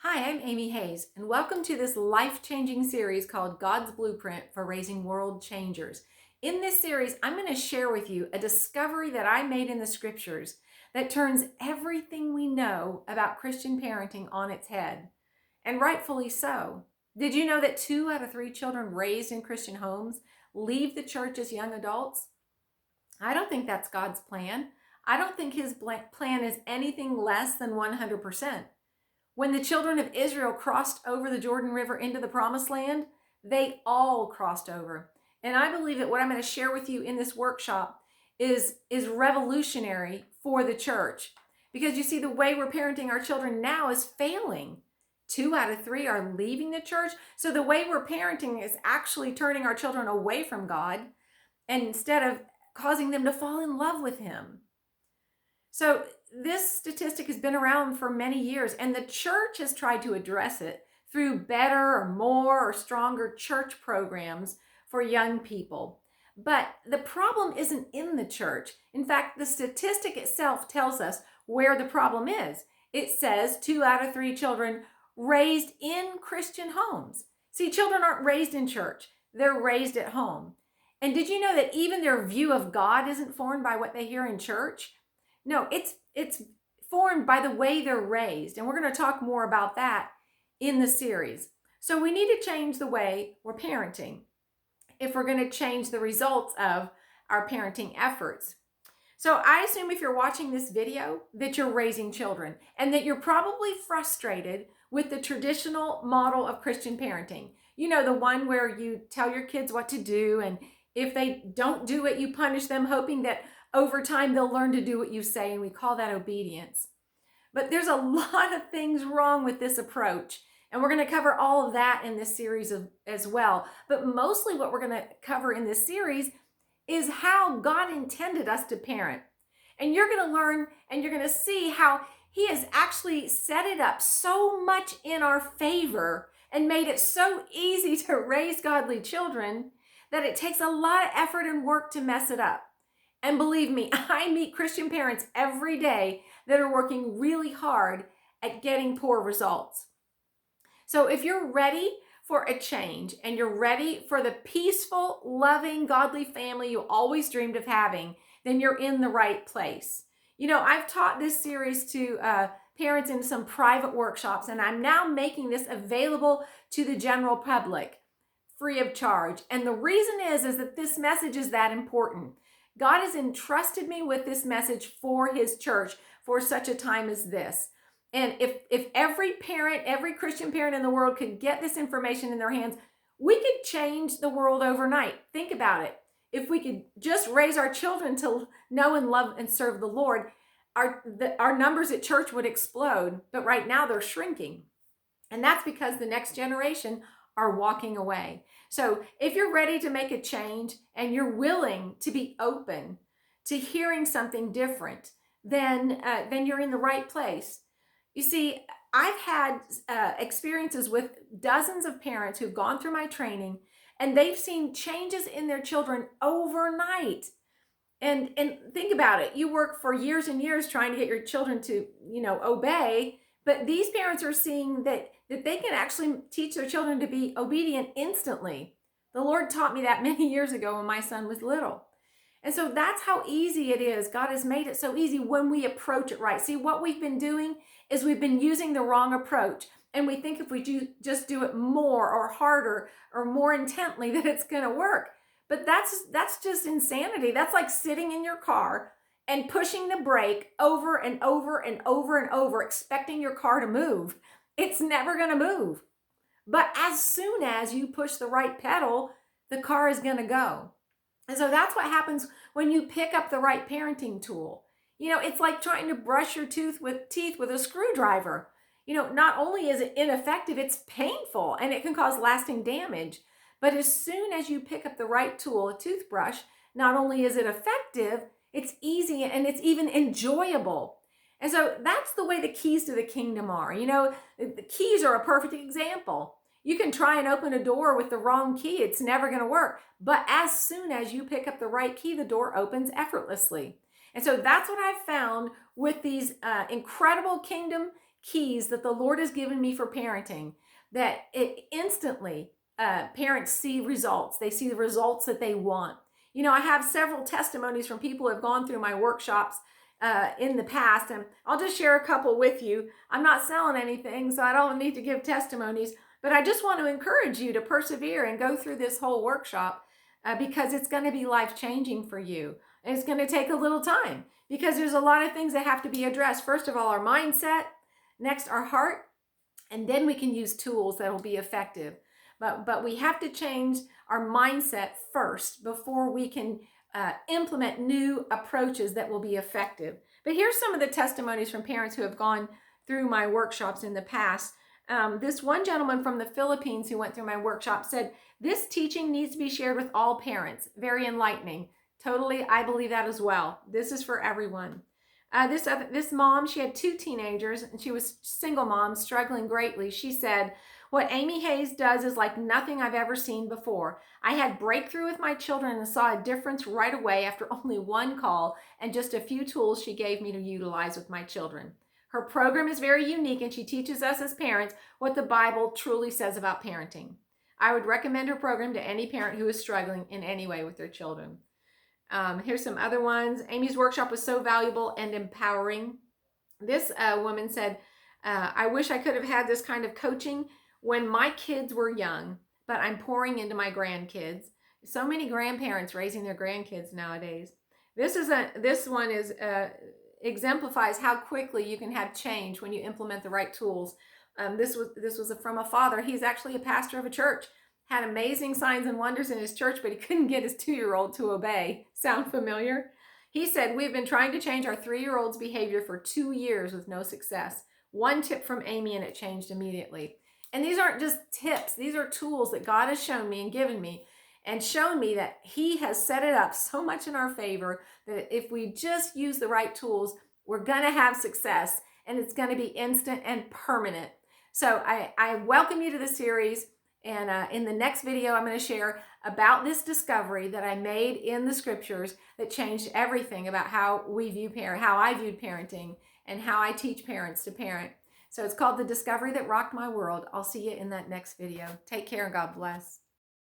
Hi, I'm Amy Hayes, and welcome to this life-changing series called God's Blueprint for Raising World Changers. In this series, I'm going to share with you a discovery that I made in the scriptures that turns everything we know about Christian parenting on its head, and rightfully so. Did you know that 2 out of 3 children raised in Christian homes leave the church as young adults? I don't think that's God's plan. I don't think his plan is anything less than 100%. When the children of Israel crossed over the Jordan River into the promised land, they all crossed over. And I believe that what I'm going to share with you in this workshop is revolutionary for the church. Because you see, the way we're parenting our children now is failing. 2 out of 3 are leaving the church. So the way we're parenting is actually turning our children away from God and instead of causing them to fall in love with him. So this statistic has been around for many years, and the church has tried to address it through better or more or stronger church programs for young people. But the problem isn't in the church. In fact, the statistic itself tells us where the problem is. It says 2 out of 3 children raised in Christian homes. See, children aren't raised in church. They're raised at home. And did you know that even their view of God isn't formed by what they hear in church? No, it's formed by the way they're raised. And we're going to talk more about that in the series. So we need to change the way we're parenting if we're going to change the results of our parenting efforts. So I assume if you're watching this video that you're raising children and that you're probably frustrated with the traditional model of Christian parenting. You know, the one where you tell your kids what to do, and if they don't do it, you punish them, hoping that over time they'll learn to do what you say, and we call that obedience. But there's a lot of things wrong with this approach, and we're going to cover all of that in this series as well. But mostly what we're going to cover in this series is how God intended us to parent. And you're going to learn and you're going to see how he has actually set it up so much in our favor and made it so easy to raise godly children that it takes a lot of effort and work to mess it up. And believe me, I meet Christian parents every day that are working really hard at getting poor results. So if you're ready for a change and you're ready for the peaceful, loving, godly family you always dreamed of having, then you're in the right place. You know, I've taught this series to parents in some private workshops, and I'm now making this available to the general public free of charge. And the reason is that this message is that important. God has entrusted me with this message for his church for such a time as this. And if every parent, every Christian parent in the world could get this information in their hands, we could change the world overnight. Think about it. If we could just raise our children to know and love and serve the Lord, our numbers at church would explode. But right now they're shrinking. And that's because the next generation are walking away. So if you're ready to make a change and you're willing to be open to hearing something different, then you're in the right place. You see, I've had experiences with dozens of parents who've gone through my training, and they've seen changes in their children overnight. And think about it. You work for years and years trying to get your children to, obey, but these parents are seeing that they can actually teach their children to be obedient instantly. The Lord taught me that many years ago when my son was little. And so that's how easy it is. God has made it so easy when we approach it right. See, what we've been doing is we've been using the wrong approach. And we think if we just do it more or harder or more intently that it's going to work. But that's just insanity. That's like sitting in your car and pushing the brake over and over and over and over, expecting your car to move. It's never going to move. But as soon as you push the right pedal, the car is going to go. And so that's what happens when you pick up the right parenting tool. You know, it's like trying to brush your teeth with a screwdriver. You know, not only is it ineffective, it's painful and it can cause lasting damage. But as soon as you pick up the right tool, a toothbrush, not only is it effective, it's easy and it's even enjoyable. And so that's the way the keys to the kingdom are. You know, the keys are a perfect example. You can try and open a door with the wrong key. It's never going to work. But as soon as you pick up the right key, the door opens effortlessly. And so that's what I've found with these incredible kingdom keys that the Lord has given me for parenting that it instantly parents see results. They see the results that they want. You know, I have several testimonies from people who have gone through my workshops in the past, and I'll just share a couple with you. I'm not selling anything, so I don't need to give testimonies, but I just want to encourage you to persevere and go through this whole workshop because it's going to be life-changing for you. And it's going to take a little time because there's a lot of things that have to be addressed. First of all, our mindset, next our heart, and then we can use tools that will be effective. But we have to change our mindset first before we can implement new approaches that will be effective. But here's some of the testimonies from parents who have gone through my workshops in the past. This one gentleman from the Philippines who went through my workshop said, "This teaching needs to be shared with all parents." Very enlightening. Totally, I believe that as well. This is for everyone. This mom, she had 2 teenagers, and she was single mom, struggling greatly. She said, "What Amy Hayes does is like nothing I've ever seen before. I had breakthrough with my children and saw a difference right away after only one call and just a few tools she gave me to utilize with my children." Her program is very unique, and she teaches us as parents what the Bible truly says about parenting. I would recommend her program to any parent who is struggling in any way with their children. Here's some other ones. Amy's workshop was so valuable and empowering. This woman said, "I wish I could have had this kind of coaching when my kids were young, but I'm pouring into my grandkids." So many grandparents raising their grandkids nowadays. This one is exemplifies how quickly you can have change when you implement the right tools. This was from a father. He's actually a pastor of a church. Had amazing signs and wonders in his church, but he couldn't get his 2-year-old to obey. Sound familiar? He said, "We've been trying to change our 3-year-old's behavior for 2 years with no success. One tip from Amy and it changed immediately." And these aren't just tips. These are tools that God has shown me and given me and shown me that he has set it up so much in our favor that if we just use the right tools, we're going to have success, and it's going to be instant and permanent. So I welcome you to the series. And in the next video, I'm going to share about this discovery that I made in the scriptures that changed everything about how I viewed parenting and how I teach parents to parent. So it's called The Discovery That Rocked My World. I'll see you in that next video. Take care and God bless.